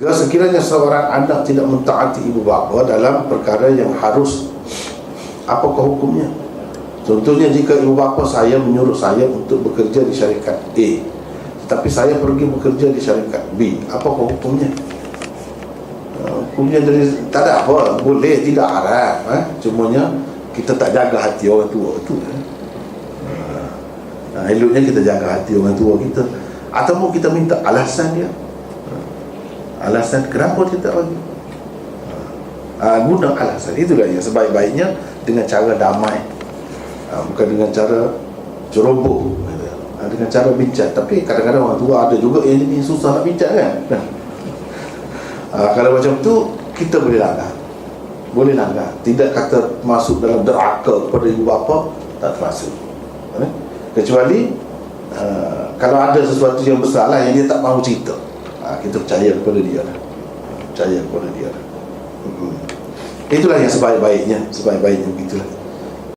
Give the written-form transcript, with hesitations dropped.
Sekiranya seorang anak tidak mentaati ibu bapa dalam perkara yang harus, apakah hukumnya? Contohnya, jika ibu bapa saya menyuruh saya untuk bekerja di syarikat A, tetapi saya pergi bekerja di syarikat B, apakah hukumnya? Hukumnya dari tak ada apa, boleh, tidak haram, cumanya kita tak jaga hati orang tua itu. Eloknya kita jaga hati orang tua kita, ataupun kita minta alasan dia, alasan kenapa dia tak bagi, guna alasan. Itulah yang sebaik-baiknya, dengan cara damai, bukan dengan cara ceroboh, dengan cara bincang. Tapi kadang-kadang orang tua ada juga yang ini susah nak bincang kan. Kalau macam tu kita boleh langgar, tidak kata masuk dalam deraka kepada ibu bapa, tak termasuk. Kecuali kalau ada sesuatu yang besar lah yang dia tak mahu cerita, kita percaya kepada dia lah. Itulah yang sebaik-baiknya begitulah.